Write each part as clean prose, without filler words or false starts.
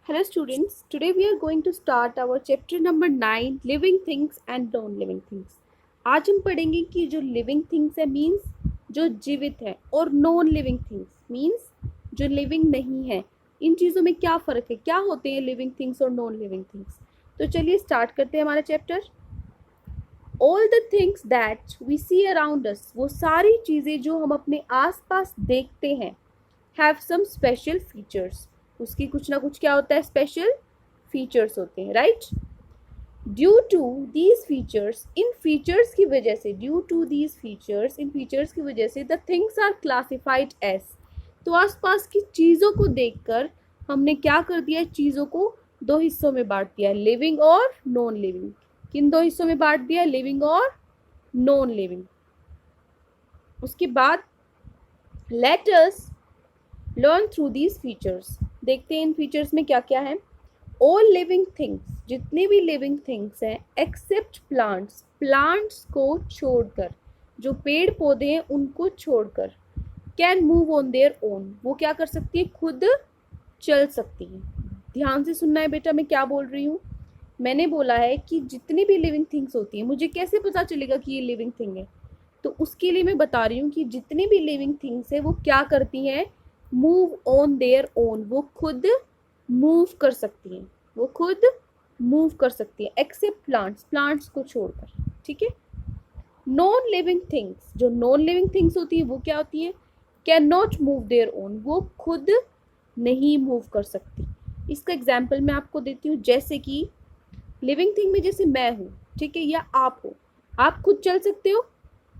Hello students, today we are going to start our chapter number 9 living things and non-living things. आज हम पढ़ेंगे कि जो living things है means जो जीवित है और non-living things means जो living नहीं है. इन चीज़ों में क्या फ़र्क है, क्या होते हैं living things और non-living things. तो चलिए स्टार्ट करते हैं हमारा chapter. All the things that we see around us, वो सारी चीज़ें जो हम अपने आसपास देखते हैं have some special features. उसकी कुछ ना कुछ क्या होता है, स्पेशल फीचर्स होते हैं, right. Due to these features, इन फीचर्स की वजह से, ड्यू टू दीज फीचर्स, इन फीचर्स की वजह से the things are classified as. तो आसपास की चीज़ों को देखकर हमने क्या कर दिया है, चीज़ों को दो हिस्सों में बांट दिया है, लिविंग और नॉन लिविंग. किन दो हिस्सों में बांट दिया है, लिविंग और नॉन लिविंग. उसके बाद let us learn through these features. देखते हैं इन फीचर्स में क्या क्या है. ऑल लिविंग थिंग्स, जितने भी लिविंग थिंग्स हैं, एक्सेप्ट प्लांट्स, प्लांट्स को छोड़कर, जो पेड़ पौधे हैं उनको छोड़कर, can move on their own, वो क्या कर सकती है, खुद चल सकती है. ध्यान से सुनना है बेटा, मैं क्या बोल रही हूँ. मैंने बोला है कि जितनी भी लिविंग थिंग्स होती हैं, मुझे कैसे पता चलेगा कि ये लिविंग थिंग है. तो उसके लिए मैं बता रही हूँ कि जितनी भी लिविंग थिंग्स है वो क्या करती हैं, मूव ऑन देयर ओन, वो खुद मूव कर सकती हैं, वो खुद मूव कर सकती है, एक्सेप्ट प्लांट्स, प्लांट्स को छोड़कर. ठीक है. नॉन लिविंग थिंग्स, जो नॉन लिविंग थिंग्स होती है वो क्या होती है, can not move their own, वो खुद नहीं मूव कर सकती. इसका एग्जाम्पल मैं आपको देती हूँ. जैसे कि लिविंग थिंग में जैसे मैं हूँ, ठीक है, या आप हो, आप खुद चल सकते हो,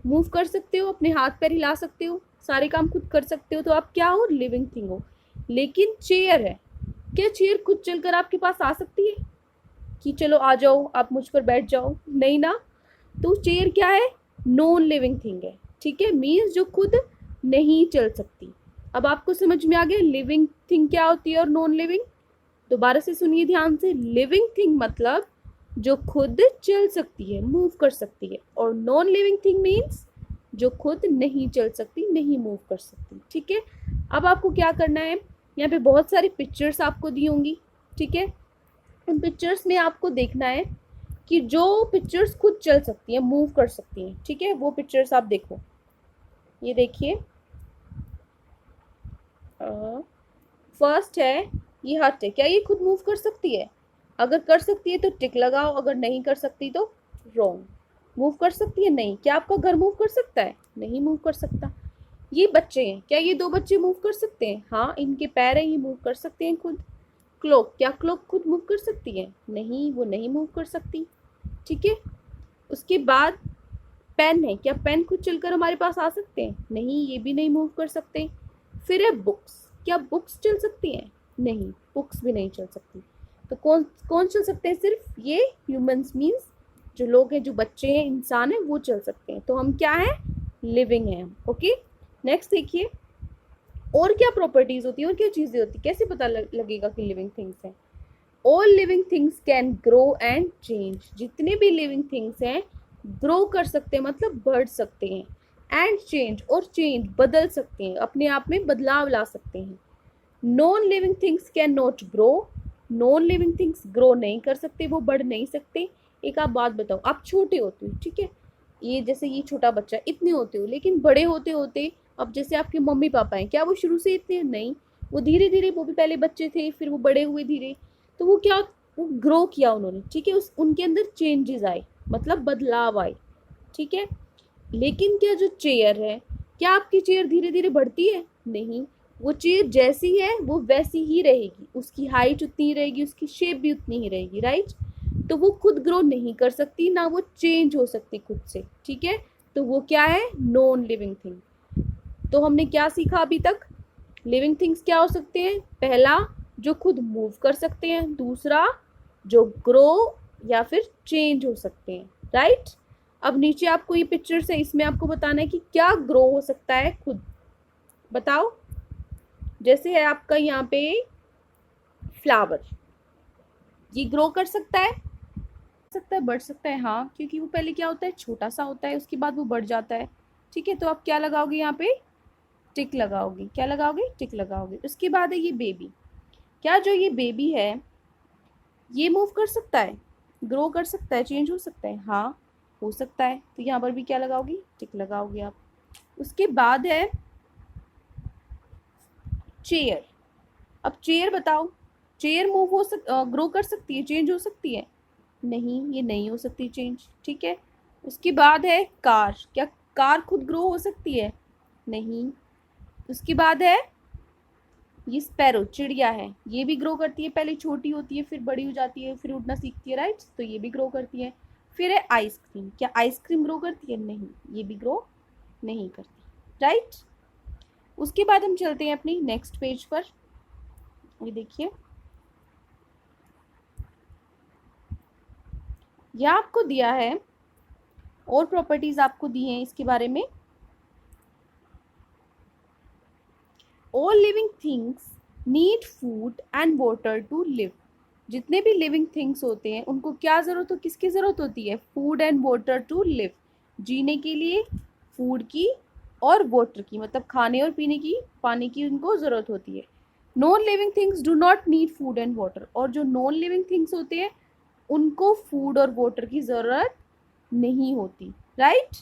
मूव कर सकते हो, अपने हाथ पैर हिला सकते हो, सारे काम खुद कर सकते हो, तो आप क्या हो, लिविंग थिंग हो. लेकिन चेयर है, क्या चेयर खुद चलकर आपके पास आ सकती है कि चलो आ जाओ आप मुझ पर बैठ जाओ, नहीं ना. तो चेयर क्या है, नॉन लिविंग थिंग है. ठीक है, मीन्स जो खुद नहीं चल सकती. अब आपको समझ में आ गया लिविंग थिंग क्या होती है और नॉन लिविंग. दोबारा से सुनिए ध्यान से. लिविंग थिंग मतलब जो खुद चल सकती है, मूव कर सकती है, और नॉन लिविंग थिंग मीन्स जो खुद नहीं चल सकती, नहीं मूव कर सकती. ठीक है. अब आपको क्या करना है, यहाँ पे बहुत सारी पिक्चर्स आपको दी होंगी. ठीक है. उन पिक्चर्स में आपको देखना है कि जो पिक्चर्स खुद चल सकती हैं, मूव कर सकती हैं, ठीक है, वो पिक्चर्स आप देखो. ये देखिए, फर्स्ट है ये हट है, क्या ये खुद मूव कर सकती है. अगर कर सकती है तो टिक लगाओ, अगर नहीं कर सकती तो रॉन्ग. मूव कर सकती है, नहीं. क्या आपका घर मूव कर सकता है, नहीं मूव कर सकता. ये बच्चे हैं, क्या ये दो बच्चे मूव कर सकते हैं, हाँ, इनके पैर हैं, ये मूव कर सकते हैं खुद. क्लॉक, क्या क्लॉक खुद मूव कर सकती है, नहीं, वो नहीं मूव कर सकती. ठीक है. उसके बाद पेन है, क्या पेन खुद चलकर हमारे पास आ सकते हैं, नहीं, ये भी नहीं मूव कर सकते. फिर है बुक्स, क्या बुक्स चल सकती हैं, नहीं, बुक्स भी नहीं चल सकती. तो कौन कौन चल सकते हैं, सिर्फ ये ह्यूमंस मीन्स जो लोग हैं, जो बच्चे हैं, इंसान हैं, वो चल सकते हैं. तो हम क्या हैं, लिविंग हैं. ओके. नेक्स्ट देखिए, और क्या प्रॉपर्टीज होती है, और क्या चीज़ें होती है, कैसे पता लगेगा कि लिविंग थिंग्स हैं. All living things can grow and change, जितने भी लिविंग थिंग्स हैं ग्रो कर सकते हैं, मतलब बढ़ सकते हैं, एंड चेंज, और चेंज बदल सकते हैं, अपने आप में बदलाव ला सकते हैं. Non living things can not grow, non living things grow नहीं कर सकते, वो बढ़ नहीं सकते. एक आप बात बताओ, आप छोटे होते हो, ठीक है, ये जैसे ये छोटा बच्चा, इतने होते हो, लेकिन बड़े होते होते, अब जैसे आपके मम्मी पापा हैं, क्या वो शुरू से इतने, नहीं, वो धीरे धीरे, वो भी पहले बच्चे थे, फिर वो बड़े हुए धीरे, तो वो क्या, वो ग्रो किया उन्होंने. ठीक है, उस उनके अंदर चेंजेस आए, मतलब बदलाव आए. ठीक है. लेकिन क्या जो चेयर है, क्या आपकी चेयर धीरे धीरे बढ़ती है, नहीं, वो चेयर जैसी है वो वैसी ही रहेगी, उसकी हाइट उतनी ही रहेगी, उसकी शेप भी उतनी ही रहेगी, राइट. तो वो खुद ग्रो नहीं कर सकती, ना वो चेंज हो सकती खुद से. ठीक है. तो वो क्या है, नॉन लिविंग थिंग. तो हमने क्या सीखा अभी तक, लिविंग थिंग्स क्या हो सकते हैं, पहला जो खुद मूव कर सकते हैं, दूसरा जो ग्रो या फिर चेंज हो सकते हैं, राइट. अब नीचे आपको ये पिक्चर्स है, इसमें आपको बताना है कि क्या ग्रो हो सकता है खुद, बताओ. जैसे है आपका यहाँ पे फ्लावर, ये ग्रो कर सकता है, बढ़ सकता है, हाँ, क्योंकि वो पहले क्या होता है, छोटा सा होता है, उसके बाद वो बढ़ जाता है. ठीक है. तो आप क्या लगाओगे यहाँ पे, टिक लगाओगे, क्या लगाओगे, टिक लगाओगे. उसके बाद है ये बेबी, क्या जो ये बेबी है ये मूव कर सकता है, ग्रो कर सकता है, चेंज हो सकता है? हाँ, हो सकता है। तो यहाँ पर भी क्या लगाओगी? टिक लगाओगे आप। उसके बाद है चेयर। अब चेयर बताओ, चेयर मूव ग्रो कर सकती है, चेंज हो सकती है? नहीं, ये नहीं हो सकती चेंज। ठीक है। उसके बाद है कार। क्या कार खुद ग्रो हो सकती है? नहीं। उसके बाद है ये स्पैरो, चिड़िया है, ये भी ग्रो करती है। पहले छोटी होती है, फिर बड़ी हो जाती है, फिर उड़ना सीखती है, राइट? तो ये भी ग्रो करती है। फिर है आइसक्रीम। क्या आइसक्रीम ग्रो करती है? नहीं, ये भी ग्रो नहीं करती, राइट? उसके बाद हम चलते हैं अपनी नेक्स्ट पेज पर। ये देखिए, यह आपको दिया है और प्रॉपर्टीज आपको दी हैं इसके बारे में। All living things need food and water to live. जितने भी लिविंग थिंग्स होते हैं उनको क्या जरूरत हो, किसकी जरूरत होती है? Food and water to live. जीने के लिए फूड की और वाटर की, मतलब खाने और पीने की, पानी की उनको जरूरत होती है। Non living things do not need food and water. और जो नॉन लिविंग थिंग्स होते हैं उनको फूड और वाटर की जरूरत नहीं होती, राइट?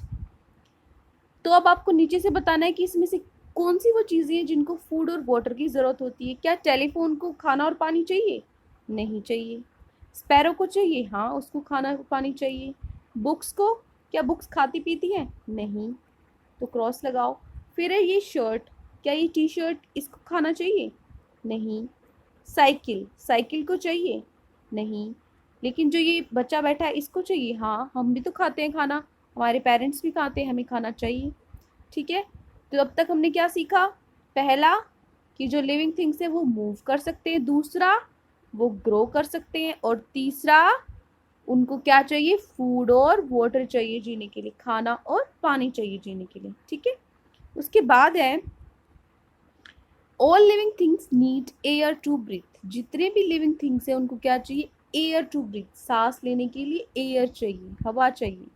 तो अब आपको नीचे से बताना है कि इसमें से कौन सी वो चीजें हैं जिनको फूड और वाटर की जरूरत होती है। क्या टेलीफोन को खाना और पानी चाहिए? नहीं चाहिए। स्पैरो को चाहिए? हाँ, उसको खाना और पानी चाहिए। बुक्स को, क्या बुक्स खाती पीती है? नहीं, तो क्रॉस लगाओ। फिर है ये शर्ट। क्या ये टी शर्ट, इसको खाना चाहिए? नहीं। साइकिल, साइकिल को चाहिए? नहीं। लेकिन जो ये बच्चा बैठा है इसको चाहिए? हाँ, हम भी तो खाते हैं खाना, हमारे पेरेंट्स भी खाते हैं, हमें खाना चाहिए। ठीक है। तो अब तक हमने क्या सीखा? पहला कि जो लिविंग थिंग्स है वो मूव कर सकते हैं, दूसरा वो ग्रो कर सकते हैं, और तीसरा उनको क्या चाहिए? फूड और वाटर चाहिए जीने के लिए, खाना और पानी चाहिए जीने के लिए। ठीक है। उसके बाद है all living things need air to breathe. जितने भी लिविंग थिंग्स है उनको क्या चाहिए? एयर टू ब्रीथ, सांस लेने के लिए एयर चाहिए, हवा चाहिए।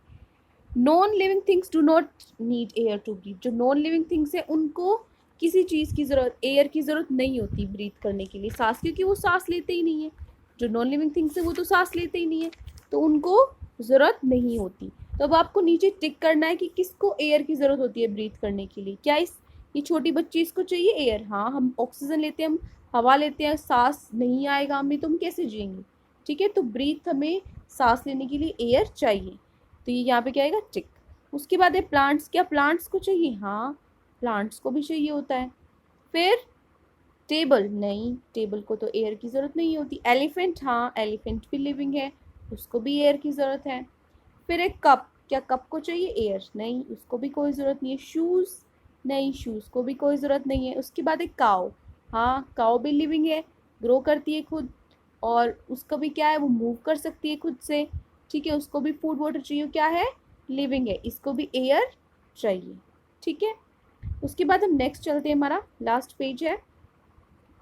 Non living things do not need air to breathe. जो नॉन लिविंग थिंग्स है उनको किसी चीज़ की ज़रूरत, एयर की ज़रूरत नहीं होती ब्रीथ करने के लिए, सांस, क्योंकि वो सांस लेते ही नहीं है। जो नॉन लिविंग थिंग्स है वो तो सांस लेते ही नहीं है, तो उनको ज़रूरत नहीं होती। तो अब आपको नीचे टिक करना है कि किसको एयर की ज़रूरत होती है ब्रीथ करने के लिए। क्या इस ये छोटी बच्ची, इसको चाहिए एयर? हाँ, हम ऑक्सीजन लेते हैं, हम हवा लेते हैं, सांस नहीं आएगा हमें तो हम कैसे जिएंगे? ठीक है। तो ब्रीथ, हमें सांस लेने के लिए एयर चाहिए। तो ये यहाँ पे क्या आएगा? टिक। उसके बाद है प्लांट्स। क्या प्लांट्स को चाहिए? हाँ, प्लांट्स को भी चाहिए होता है। फिर टेबल, नहीं, टेबल को तो एयर की ज़रूरत नहीं होती। एलिफेंट, हाँ, एलिफेंट भी लिविंग है, उसको भी एयर की ज़रूरत है। फिर एक कप। क्या कप को चाहिए एयर? नहीं, उसको भी कोई ज़रूरत नहीं है। शूज़, नहीं, शूज़ को भी कोई ज़रूरत नहीं है। उसके बाद एक काऊ। हाँ, काऊ भी लिविंग है, ग्रो करती है खुद, और उसका भी क्या है? वो मूव कर सकती है खुद से। ठीक है। उसको भी फूड वाटर चाहिए, क्या है? लिविंग है, इसको भी एयर चाहिए। ठीक है। उसके बाद हम नेक्स्ट चलते हैं, हमारा लास्ट पेज है।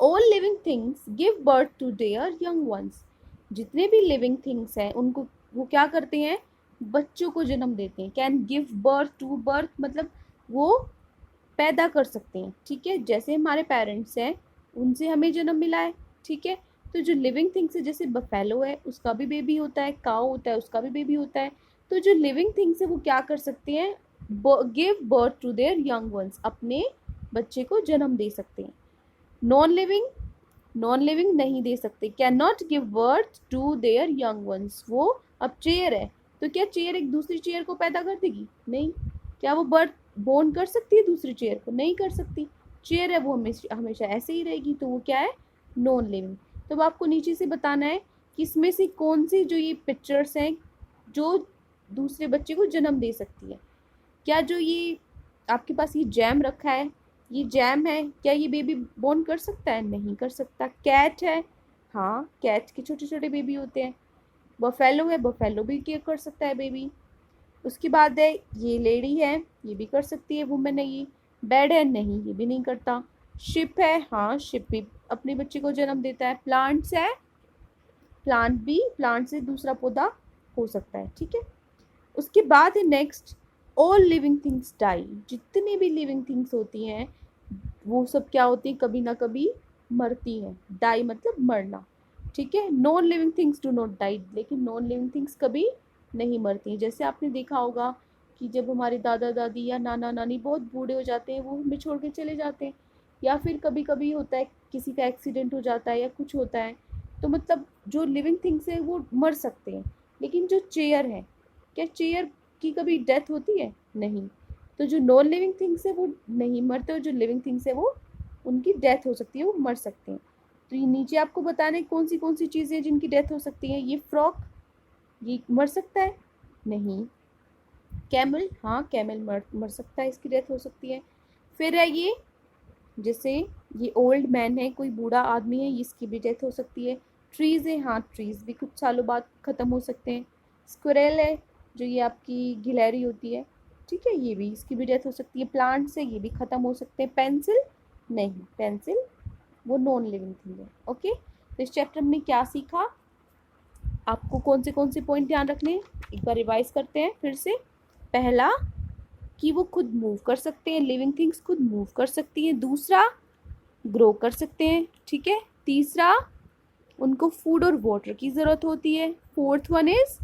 All living things give birth to their young ones. जितने भी लिविंग थिंग्स हैं उनको वो क्या करते हैं? बच्चों को जन्म देते हैं। Can give birth to, birth मतलब वो पैदा कर सकते हैं। ठीक है। जैसे हमारे पेरेंट्स हैं, उनसे हमें जन्म मिला है। ठीक है। तो जो लिविंग थिंग्स है, जैसे बफेलो है उसका भी बेबी होता है, काऊ होता है उसका भी बेबी होता है। तो जो लिविंग थिंग्स है वो क्या कर सकते हैं? Give birth to their young ones, अपने बच्चे को जन्म दे सकते हैं। नॉन लिविंग, नॉन लिविंग नहीं दे सकते, can not give birth to their young ones. वो, अब चेयर है तो क्या चेयर एक दूसरी चेयर को पैदा कर देगी? नहीं। क्या वो बर्थ बोर्न कर सकती है दूसरी चेयर को? नहीं कर सकती। चेयर है वो हमेशा हमेशा ऐसे ही रहेगी, तो वो क्या है? Non living. तो अब आपको नीचे से बताना है कि इसमें से कौन सी जो ये पिक्चर्स हैं जो दूसरे बच्चे को जन्म दे सकती है। क्या जो ये आपके पास ये जैम रखा है, ये जैम है, क्या ये बेबी बोर्न कर सकता है? नहीं कर सकता। कैट है, हाँ, कैट के छोटे छोटे बेबी होते हैं। बफेलो है, बफेलो भी क्या कर सकता है? बेबी। उसके बाद है ये लेडी है, ये भी कर सकती है, वुमेन है ये। बेड है, नहीं, ये भी नहीं करता। शिप है, हाँ, शिप भी अपने बच्चे को जन्म देता है। प्लांट्स है, प्लांट भी, प्लांट से दूसरा पौधा हो सकता है। ठीक है। उसके बाद है next, all living things die. जितनी भी लिविंग थिंग्स होती हैं वो सब क्या होती हैं? कभी ना कभी मरती हैं, डाई मतलब मरना, ठीक है। Non living things do not die, लेकिन नॉन लिविंग थिंग्स कभी नहीं मरती हैं। जैसे आपने देखा होगा कि जब हमारे दादा दादी या नाना नानी बहुत बूढ़े हो जाते हैं, वो हमें छोड़ के चले जाते हैं, या फिर कभी कभी होता है किसी का एक्सीडेंट हो जाता है या कुछ होता है, तो मतलब जो लिविंग थिंग्स है वो मर सकते हैं। लेकिन जो चेयर है, क्या चेयर की कभी डेथ होती है? नहीं। तो जो नॉन लिविंग थिंग्स है वो नहीं मरते, और जो लिविंग थिंग्स है वो उनकी डेथ हो सकती है, वो मर सकते हैं। तो ये नीचे आपको बताने कौन सी चीज़ें जिनकी डेथ हो सकती है। ये फ्रॉक, ये मर सकता है? नहीं। कैमल, हाँ कैमल मर सकता है, इसकी डेथ हो सकती है। फिर है ये, जैसे ये ओल्ड मैन है, कोई बूढ़ा आदमी है, इसकी भी डेथ हो सकती है। ट्रीज़ है, हाँ ट्रीज़ भी कुछ सालों बाद ख़त्म हो सकते हैं। स्क्विरल है, जो ये आपकी गिलहरी होती है, ठीक है, ये भी, इसकी भी डेथ हो सकती है। प्लांट्स है, ये भी ख़त्म हो सकते हैं। पेंसिल, नहीं, पेंसिल वो नॉन लिविंग थिंग है। ओके, तो इस चैप्टर में क्या सीखा, आपको कौन से पॉइंट ध्यान रखने हैं, एक बार रिवाइज करते हैं फिर से। पहला, कि वो खुद मूव कर सकते हैं, लिविंग थिंग्स खुद मूव कर सकती हैं। दूसरा, ग्रो कर सकते हैं, ठीक है। तीसरा, उनको फूड और वाटर की ज़रूरत होती है। Fourth one is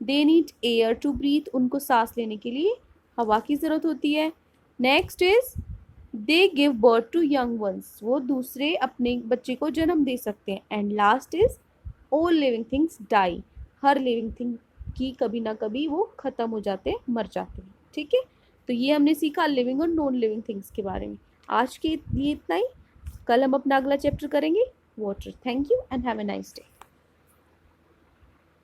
they need air to breathe, उनको सांस लेने के लिए हवा की ज़रूरत होती है। Next is they give birth to young ones, वो दूसरे अपने बच्चे को जन्म दे सकते हैं। And last is all living things die, हर लिविंग थिंग की कभी ना कभी वो ख़त्म हो जाते हैं, मर जाते हैं, ठीक है। तो ये हमने सीखा लिविंग और नॉन लिविंग थिंग्स के बारे में। आज के लिए इतना ही, कल हम अपना अगला चैप्टर करेंगे water. Thank you and have a nice day.